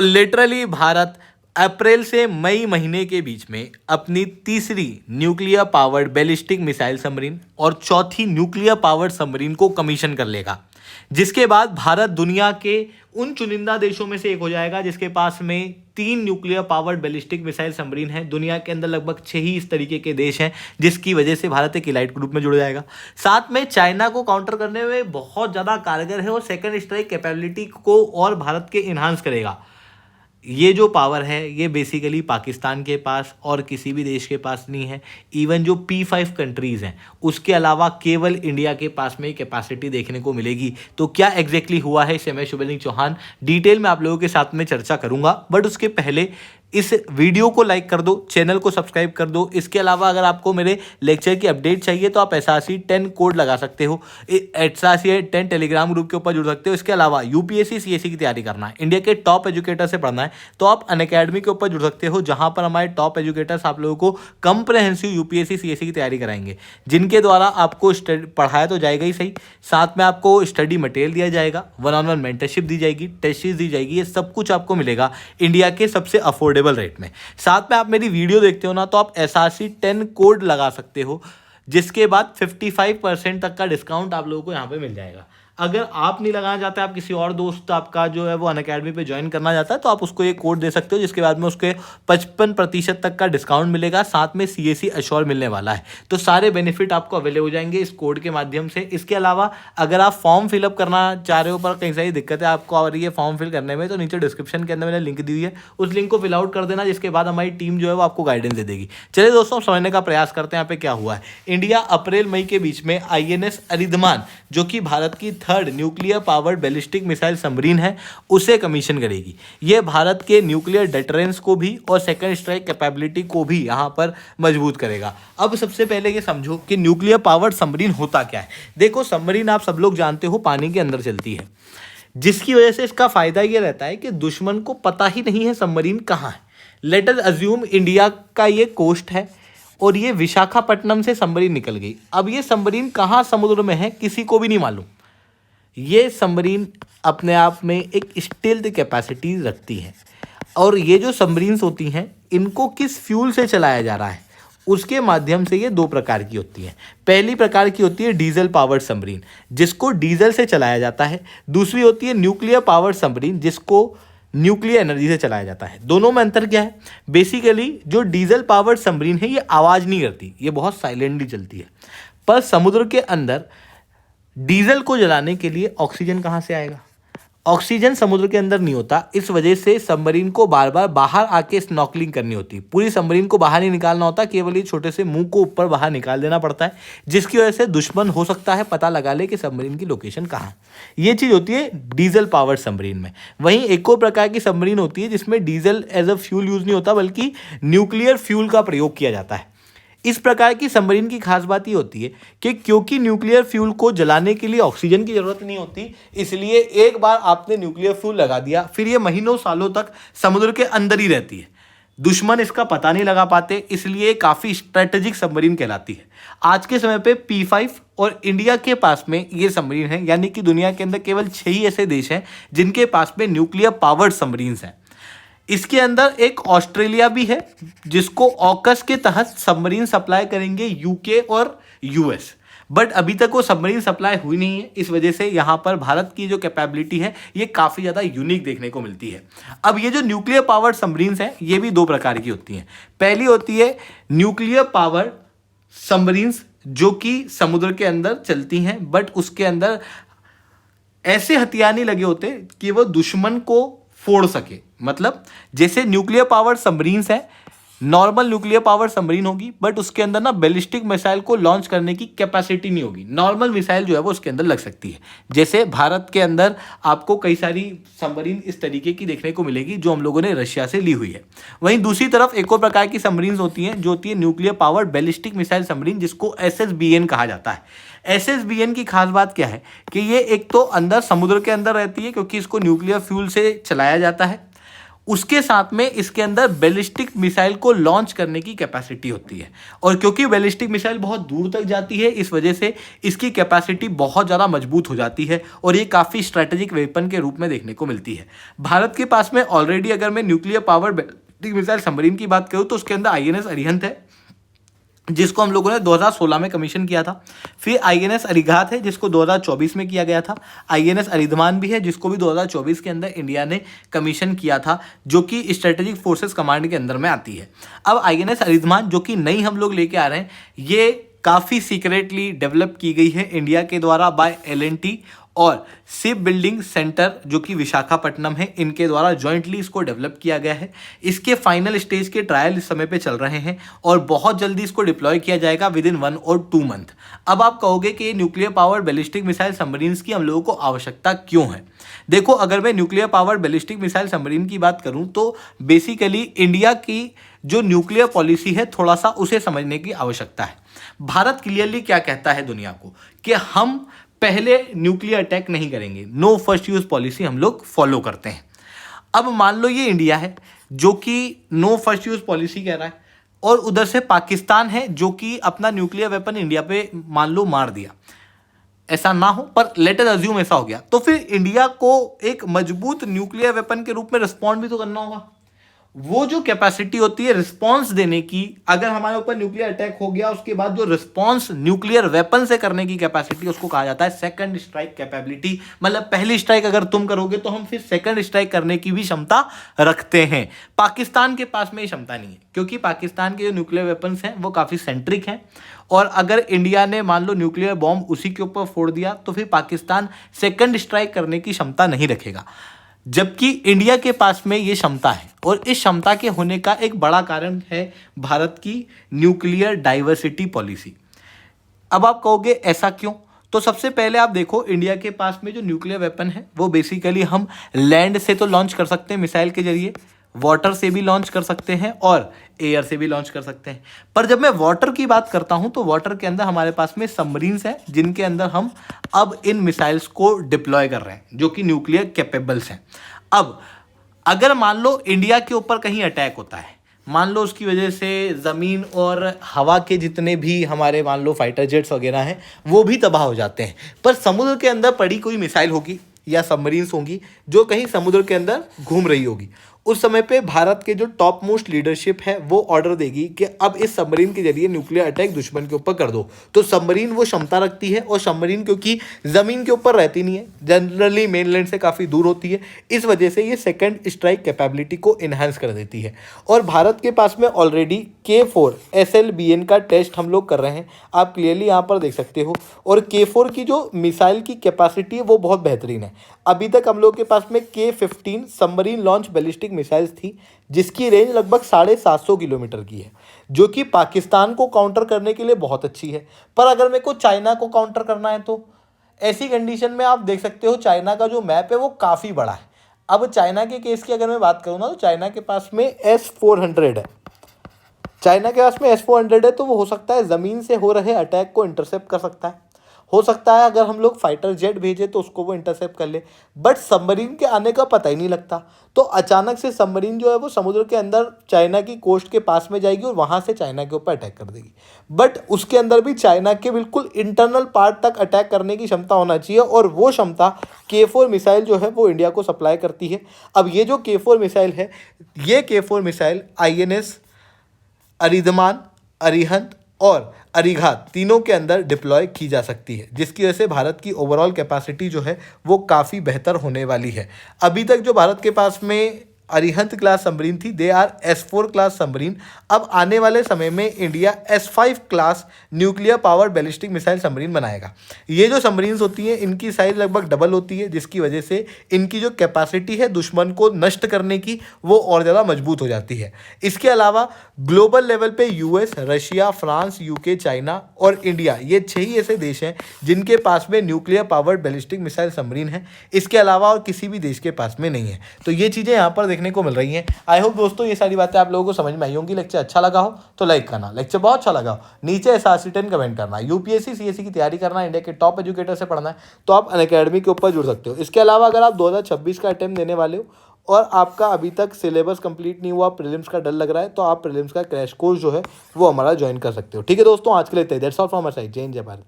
Literally Bharat अप्रैल से मई महीने के बीच में अपनी तीसरी nuclear powered ballistic missile submarine और चौथी न्यूक्लियर पावर्ड सबमरीन को कमीशन कर लेगा, जिसके बाद भारत दुनिया के उन चुनिंदा देशों में से एक हो जाएगा जिसके पास में 3 nuclear powered ballistic missile submarine है। दुनिया के अंदर लगभग 6 ही इस तरीके के देश हैं, जिसकी वजह से भारत एक इलाइट ग्रुप में जुड़ जाएगा। साथ में चाइना को काउंटर करने में बहुत ज़्यादा कारगर है और सेकंड स्ट्राइक कैपेबिलिटी को और भारत के इन्हांस करेगा। ये जो पावर है ये बेसिकली पाकिस्तान के पास और किसी भी देश के पास नहीं है। इवन जो P5 कंट्रीज़ हैं उसके अलावा केवल इंडिया के पास में कैपेसिटी देखने को मिलेगी। तो क्या एग्जैक्टली हुआ है इसे मैं शुभलिंग चौहान डिटेल में आप लोगों के साथ में चर्चा करूंगा, बट उसके पहले इस वीडियो को लाइक कर दो, चैनल को सब्सक्राइब कर दो। इसके अलावा अगर आपको मेरे लेक्चर की अपडेट चाहिए तो आप SRC 10 कोड लगा सकते हो, SRC 10 टेलीग्राम ग्रुप के ऊपर जुड़ सकते हो। इसके अलावा UPSC CSE की तैयारी करना है, इंडिया के टॉप एजुकेटर से पढ़ना है तो आप अनअकैडमी के ऊपर जुड़ सकते हो, जहां पर हमारे टॉप एजुकेटर्स आप लोगों को कंप्रहेंसिव UPSC CSE की तैयारी कराएंगे, जिनके द्वारा आपको पढ़ाया तो जाएगा ही सही, साथ में आपको स्टडी मटेरियल दिया जाएगा, 1-on-1 मेंटरशिप दी जाएगी, टेस्ट सीरीज दी जाएगी। ये सब कुछ आपको मिलेगा इंडिया के सबसे अफोर्डेबल रेट में। साथ में आप मेरी वीडियो देखते हो ना तो आप SRC 10 कोड लगा सकते हो, जिसके बाद 55% तक का डिस्काउंट आप लोगों को यहां पे मिल जाएगा। अगर आप नहीं लगाना चाहते, आप किसी और दोस्त आपका जो है वो अनअकैडमी पे ज्वाइन करना चाहता है तो आप उसको ये कोड दे सकते हो, जिसके बाद में उसके 55% तक का डिस्काउंट मिलेगा, साथ में CSE अश्योर मिलने वाला है। तो सारे बेनिफिट आपको अवेलेबल हो जाएंगे इस कोड के माध्यम से। इसके अलावा अगर आप फॉर्म फिलअप करना चाह रहे हो पर कहीं सारी दिक्कत है आपको आ रही है फॉर्म फिल करने में, तो नीचे डिस्क्रिप्शन के अंदर मैंने लिंक दी हुई है, उस लिंक को फिल आउट कर देना, जिसके बाद हमारी टीम जो है वो आपको गाइडेंस दे देगी। चलिए दोस्तों समझने का प्रयास करते हैं यहाँ पे क्या हुआ है। इंडिया अप्रैल मई के बीच में INS अरिधमान, जो कि भारत की 3rd nuclear powered ballistic missile submarine है, उसे कमीशन करेगी। यह भारत के न्यूक्लियर डेटरेंस को भी और सेकंड स्ट्राइक कैपेबिलिटी को भी यहां पर मजबूत करेगा। अब सबसे पहले ये समझो कि न्यूक्लियर पावर्ड सबमरीन होता क्या है। देखो, सबमरीन आप सब लोग जानते हो पानी के अंदर चलती है, जिसकी वजह से इसका फायदा ये रहता है कि दुश्मन को पता ही नहीं है सबमरीन कहाँ है। लेट अस अज्यूम इंडिया का ये कोस्ट है और ये विशाखापट्टनम से सबमरीन निकल गई। अब ये सबमरीन कहाँ समुद्र में है किसी को भी नहीं मालूम। ये सबमरीन अपने आप में एक स्टील्थ कैपेसिटी रखती है, और ये जो सबमरीन्स होती हैं इनको किस फ्यूल से चलाया जा रहा है उसके माध्यम से ये 2 प्रकार की होती हैं। पहली प्रकार की होती है डीजल पावर्ड सबमरीन, जिसको डीजल से चलाया जाता है। दूसरी होती है न्यूक्लियर पावर्ड सबमरीन, जिसको न्यूक्लियर एनर्जी से चलाया जाता है। दोनों में अंतर क्या है? बेसिकली जो डीजल पावर्ड सबमरीन है ये आवाज़ नहीं करती, ये बहुत साइलेंटली चलती है। पर समुद्र के अंदर डीजल को जलाने के लिए ऑक्सीजन कहाँ से आएगा? ऑक्सीजन समुद्र के अंदर नहीं होता, इस वजह से सबमरीन को बार बार बाहर आके स्नॉर्कलिंग करनी होती है। पूरी सबमरीन को बाहर नहीं निकालना होता, केवल ये छोटे से मुंह को ऊपर बाहर निकाल देना पड़ता है, जिसकी वजह से दुश्मन हो सकता है पता लगा ले कि सबमरीन की लोकेशन कहाँ है। ये चीज़ होती है डीजल पावर्ड सबमरीन में। वहीं एक और प्रकार की सबमरीन होती है जिसमें diesel as a fuel use नहीं होता, बल्कि न्यूक्लियर फ्यूल का प्रयोग किया जाता है। इस प्रकार की सबमरीन की खास बात ये होती है कि क्योंकि न्यूक्लियर फ्यूल को जलाने के लिए ऑक्सीजन की जरूरत नहीं होती, इसलिए एक बार आपने न्यूक्लियर फ्यूल लगा दिया फिर ये महीनों सालों तक समुद्र के अंदर ही रहती है। दुश्मन इसका पता नहीं लगा पाते, इसलिए काफ़ी स्ट्रेटेजिक सबमरीन कहलाती है। आज के समय पे P5 और इंडिया के पास में ये सबमरीन है, यानी कि दुनिया के अंदर केवल 6 ही ऐसे देश हैं जिनके पास में न्यूक्लियर पावर्ड सबमरीन्स हैं। इसके अंदर एक ऑस्ट्रेलिया भी है, जिसको ऑकस के तहत सबमरीन सप्लाई करेंगे UK और US, बट अभी तक वो सबमरीन सप्लाई हुई नहीं है। इस वजह से यहाँ पर भारत की जो कैपेबिलिटी है ये काफ़ी ज़्यादा यूनिक देखने को मिलती है। अब ये जो न्यूक्लियर पावर्ड सबमरीन्स हैं ये भी 2 प्रकार की होती हैं। पहली होती है न्यूक्लियर पावर्ड सबमरीन्स, जो कि समुद्र के अंदर चलती हैं, बट उसके अंदर ऐसे हथियार नहीं लगे होते कि वो दुश्मन को फोड़ सके। मतलब जैसे न्यूक्लियर पावर्ड सबमरीन्स है, नॉर्मल न्यूक्लियर पावर्ड सबमरीन होगी, बट उसके अंदर ना बैलिस्टिक मिसाइल को लॉन्च करने की कैपेसिटी नहीं होगी। नॉर्मल मिसाइल जो है वो उसके अंदर लग सकती है। जैसे भारत के अंदर आपको कई सारी सबमरीन इस तरीके की देखने को मिलेगी जो हम लोगों ने रशिया से ली हुई है। वहीं दूसरी तरफ एक और प्रकार की सबमरीन होती हैं जो होती है nuclear powered ballistic missile submarine, जिसको SSBN कहा जाता है। SSBN की खास बात क्या है कि ये एक तो अंदर समुद्र के अंदर रहती है क्योंकि इसको न्यूक्लियर फ्यूल से चलाया जाता है, उसके साथ में इसके अंदर बैलिस्टिक मिसाइल को लॉन्च करने की कैपेसिटी होती है। और क्योंकि बैलिस्टिक मिसाइल बहुत दूर तक जाती है, इस वजह से इसकी कैपेसिटी बहुत ज़्यादा मजबूत हो जाती है और ये काफ़ी स्ट्रैटेजिक वेपन के रूप में देखने को मिलती है। भारत के पास में ऑलरेडी अगर मैं nuclear power ballistic missile submarine की बात करूँ तो उसके अंदर आईएनएस अरिहंत है, जिसको हम लोगों ने 2016 में कमीशन किया था। फिर आईएनएस अरिघात है, जिसको 2024 में किया गया था। आईएनएस अरिधमान भी है, जिसको भी 2024 के अंदर इंडिया ने कमीशन किया था, जो कि स्ट्रेटेजिक फोर्सेस कमांड के अंदर में आती है। अब आईएनएस अरिधमान जो कि नई हम लोग लेके आ रहे हैं, ये काफ़ी सीक्रेटली डेवलप की गई है इंडिया के द्वारा बाय एल&टी और शिप बिल्डिंग सेंटर जो कि विशाखापट्टनम है, इनके द्वारा जॉइंटली इसको डेवलप किया गया है। इसके फाइनल स्टेज के ट्रायल इस समय पे चल रहे हैं और बहुत जल्दी इसको डिप्लॉय किया जाएगा विद इन 1 और 2 मंथ। अब आप कहोगे कि nuclear power ballistic missile submarines की हम लोगों को आवश्यकता क्यों है? देखो, अगर मैं nuclear power ballistic missile submarine की बात करूं तो बेसिकली इंडिया की जो न्यूक्लियर पॉलिसी है, थोड़ा सा उसे समझने की आवश्यकता है। भारत क्लियरली क्या कहता है दुनिया को कि हम पहले न्यूक्लियर अटैक नहीं करेंगे, नो फर्स्ट यूज पॉलिसी हम लोग फॉलो करते हैं। अब मान लो ये इंडिया है जो कि नो फर्स्ट यूज पॉलिसी कह रहा है और उधर से पाकिस्तान है जो कि अपना न्यूक्लियर वेपन इंडिया पे मान लो मार दिया। ऐसा ना हो, पर लेट अस अज्यूम ऐसा हो गया, तो फिर इंडिया को एक मजबूत न्यूक्लियर वेपन के रूप में रिस्पॉन्ड भी तो करना होगा। वो जो कैपेसिटी होती है रिस्पॉन्स देने की, अगर हमारे ऊपर न्यूक्लियर अटैक हो गया, उसके बाद जो रिस्पॉन्स न्यूक्लियर वेपन से करने की कैपेसिटी, उसको कहा जाता है सेकंड स्ट्राइक कैपेबिलिटी। मतलब पहली स्ट्राइक अगर तुम करोगे तो हम फिर सेकंड स्ट्राइक करने की भी क्षमता रखते हैं। पाकिस्तान के पास में ये क्षमता नहीं है, क्योंकि पाकिस्तान के जो न्यूक्लियर वेपन्स हैं वो काफ़ी सेंट्रिक हैं और अगर इंडिया ने मान लो न्यूक्लियर बॉम्ब उसी के ऊपर फोड़ दिया तो फिर पाकिस्तान सेकंड स्ट्राइक करने की क्षमता नहीं रखेगा, जबकि इंडिया के पास में ये क्षमता है। और इस क्षमता के होने का एक बड़ा कारण है भारत की न्यूक्लियर डाइवर्सिटी पॉलिसी। अब आप कहोगे ऐसा क्यों? तो सबसे पहले आप देखो, इंडिया के पास में जो न्यूक्लियर वेपन है वो बेसिकली हम लैंड से तो लॉन्च कर सकते हैं मिसाइल के जरिए, वाटर से भी लॉन्च कर सकते हैं और एयर से भी लॉन्च कर सकते हैं। पर जब मैं वाटर की बात करता हूं तो वाटर के अंदर हमारे पास में सबमरीन्स हैं, जिनके अंदर हम अब इन मिसाइल्स को डिप्लॉय कर रहे हैं, जो कि न्यूक्लियर कैपेबल्स हैं। अब अगर मान लो इंडिया के ऊपर कहीं अटैक होता है, मान लो उसकी वजह से ज़मीन और हवा के जितने भी हमारे मान लो फाइटर जेट्स वगैरह हैं वो भी तबाह हो जाते हैं, पर समुद्र के अंदर पड़ी कोई मिसाइल होगी या सबमरीन्स होंगी जो कहीं समुद्र के अंदर घूम रही होगी, उस समय पे भारत के जो टॉप मोस्ट लीडरशिप है वो ऑर्डर देगी कि अब इस सबमरीन के जरिए न्यूक्लियर अटैक दुश्मन के ऊपर कर दो। तो सबमरीन वो क्षमता रखती है और सबमरीन क्योंकि ज़मीन के ऊपर रहती नहीं है, जनरली मेनलैंड से काफ़ी दूर होती है, इस वजह से ये सेकंड स्ट्राइक कैपेबिलिटी को इन्हांस कर देती है। और भारत के पास में ऑलरेडी K4 SLBN का टेस्ट हम लोग कर रहे हैं, आप क्लियरली यहाँ पर देख सकते हो। और K4 की जो मिसाइल की कैपेसिटी है वो बहुत बेहतरीन है। अभी तक हम लोग के पास में K15 submarine launch ballistic missiles थी, जिसकी रेंज लगभग 750 किलोमीटर की है, जो कि पाकिस्तान को काउंटर करने के लिए बहुत अच्छी है। पर अगर मेरे को चाइना को काउंटर करना है तो ऐसी कंडीशन में आप देख सकते हो चाइना का जो मैप है वो काफ़ी बड़ा है। अब चाइना के केस की अगर मैं बात करूँ ना तो चाइना के पास में S-400 है। चाइना के पास में S-400 है तो वो हो सकता है ज़मीन से हो रहे अटैक को इंटरसेप्ट कर सकता है, हो सकता है अगर हम लोग फाइटर जेट भेजे तो उसको वो इंटरसेप्ट कर ले। बट सबमरीन के आने का पता ही नहीं लगता, तो अचानक से सबमरीन जो है वो समुद्र के अंदर चाइना की कोस्ट के पास में जाएगी और वहाँ से चाइना के ऊपर अटैक कर देगी। बट उसके अंदर भी चाइना के बिल्कुल इंटरनल पार्ट तक अटैक करने की क्षमता होना चाहिए, और वो क्षमता K4 मिसाइल जो है वो इंडिया को सप्लाई करती है। अब ये जो K4 मिसाइल है, ये K4 मिसाइल INS अरिधमान, अरिहंत और अरिघात तीनों के अंदर डिप्लॉय की जा सकती है, जिसकी वजह से भारत की ओवरऑल कैपेसिटी जो है वो काफ़ी बेहतर होने वाली है। अभी तक जो भारत के पास में अरिहंत क्लास सबमरीन थी, they are S4 class submarine. अब आने वाले समय में India S5 class nuclear power ballistic missile submarine बनाएगा। ये जो सबमरीन्स होती हैं इनकी साइज़ लगभग डबल होती है, जिसकी वजह से इनकी जो कैपेसिटी है दुश्मन को नष्ट करने की वो और ज़्यादा मजबूत हो जाती है। इसके अलावा ग्लोबल लेवल पे US, Russia, France, UK, China और इंडिया, ये 6 ही ऐसे देश हैं जिनके पास में nuclear powered ballistic missile submarine है। इसके अलावा और किसी भी देश के पास में नहीं है। तो ये चीज़ें यहाँ पर देखने को मिल रही हैं। आई होप दोस्तों ये सारी बातें आप लोगों को समझ में आई होंगी। लेक्चर अच्छा लगा हो तो लाइक करना, लेक्चर बहुत अच्छा लगा हो नीचे SRC10 कमेंट करना। UPSC CSC की तैयारी करना, इंडिया के टॉप एजुकेटर से पढ़ना है तो आप अनअकैडमी के ऊपर जुड़ सकते हो। इसके अलावा अगर आप 2026 का अटेम्प्ट देने वाले हो और आपका अभी तक सिलेबस कंप्लीट नहीं हुआ, प्रीलिम्स का डर लग रहा है, तो आप प्रीलिम्स का क्रैश कोर्स जो है वो हमारा ज्वाइन कर सकते हो। ठीक है दोस्तों, आज के लिए that's all from my side. जय हिंद, जय भारत।